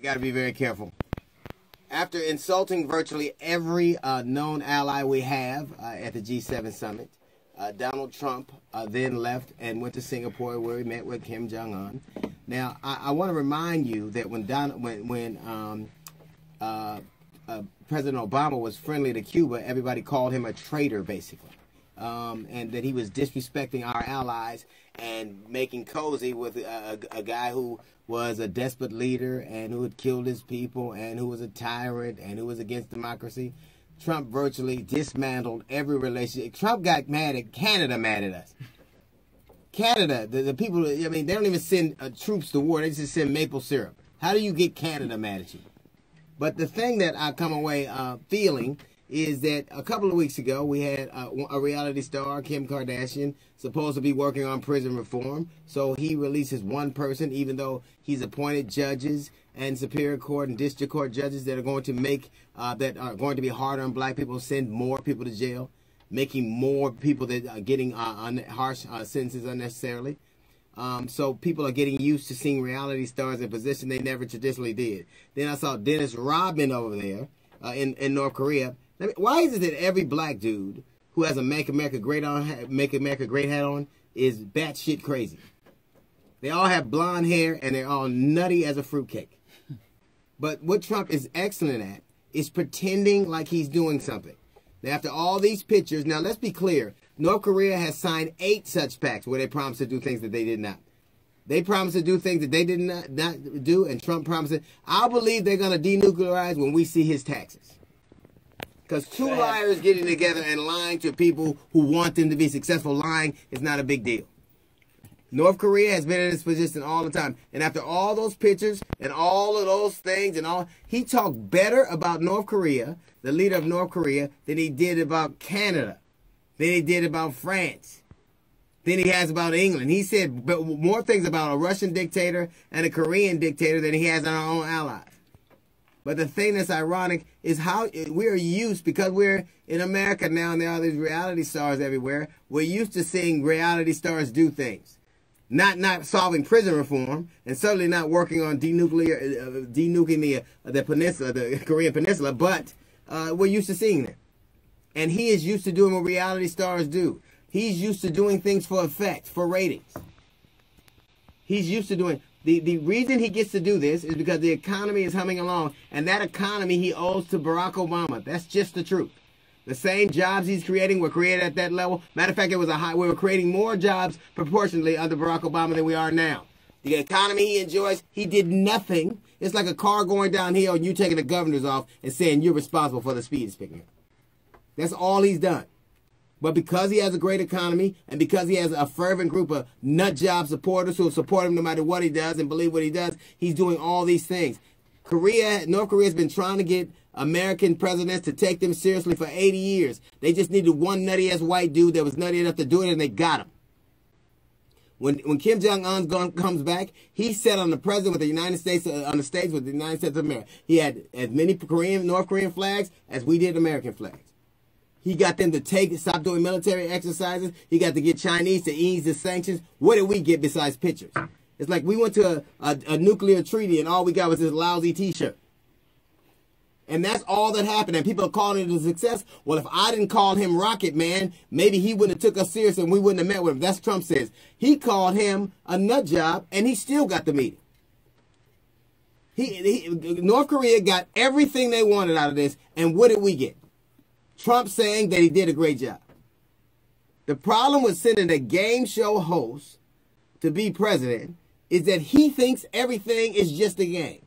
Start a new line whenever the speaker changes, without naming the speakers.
got to be very careful. After insulting virtually every known ally we have at the G7 summit, Donald Trump then left and went to Singapore, where he met with Kim Jong-un. Now, I want to remind you that when President Obama was friendly to Cuba, everybody called him a traitor, basically, and that he was disrespecting our allies and making cozy with a guy who was a desperate leader and who had killed his people and who was a tyrant and who was against democracy. Trump virtually dismantled every relationship. Trump got mad at Canada, mad at us. Canada, the people, I mean, they don't even send troops to war. They just send maple syrup. How do you get Canada mad at you? But the thing that I come away feeling is that a couple of weeks ago, we had a reality star, Kim Kardashian, supposed to be working on prison reform. So he releases one person, even though he's appointed judges and Superior Court and District Court judges that are going to make, that are going to be harder on black people, send more people to jail, making more people that are getting harsh sentences unnecessarily. So people are getting used to seeing reality stars in a position they never traditionally did. Then I saw Dennis Rodman over there in North Korea. Why is it that every black dude who has a Make America Great hat on is batshit crazy? They all have blonde hair and they're all nutty as a fruitcake. But what Trump is excellent at is pretending like he's doing something. Now, after all these pictures, now let's be clear. North Korea has signed 8 such pacts where they promised to do things that they did not. They promised to do things that they did not do, and Trump promised it. I believe they're going to denuclearize when we see his taxes. Because two liars getting together and lying to people who want them to be successful, lying is not a big deal. North Korea has been in this position all the time. And after all those pictures and all of those things and all, he talked better about North Korea, the leader of North Korea, than he did about Canada, than he did about France, than he has about England. He said more things about a Russian dictator and a Korean dictator than he has on our own allies. But the thing that's ironic is how we're used, because we're in America now and there are these reality stars everywhere, we're used to seeing reality stars do things. Not solving prison reform, and certainly not working on denuking the peninsula, the Korean peninsula, but we're used to seeing that. And he is used to doing what reality stars do. He's used to doing things for effect, for ratings. He's used to doing... The reason he gets to do this is because the economy is humming along, and that economy he owes to Barack Obama. That's just the truth. The same jobs he's creating were created at that level. Matter of fact, it was we were creating more jobs proportionally under Barack Obama than we are now. The economy he enjoys, he did nothing. It's like a car going downhill and you taking the governors off and saying you're responsible for the speed it's picking up. That's all he's done. But because he has a great economy and because he has a fervent group of nut job supporters who support him no matter what he does and believe what he does, he's doing all these things. North Korea has been trying to get American presidents to take them seriously for 80 years. They just needed one nutty-ass white dude that was nutty enough to do it, and they got him. When Kim Jong-un comes back, he sat on the president with the United States, on the stage with the United States of America. He had as many North Korean flags as we did American flags. He got them to stop doing military exercises. He got to get Chinese to ease the sanctions. What did we get besides pictures? It's like we went to a nuclear treaty and all we got was this lousy T-shirt. And that's all that happened. And people are calling it a success. Well, if I didn't call him Rocket Man, maybe he wouldn't have took us serious and we wouldn't have met with him. That's Trump says. He called him a nut job and he still got the meeting. North Korea got everything they wanted out of this. And what did we get? Trump saying that he did a great job. The problem with sending a game show host to be president is that he thinks everything is just a game.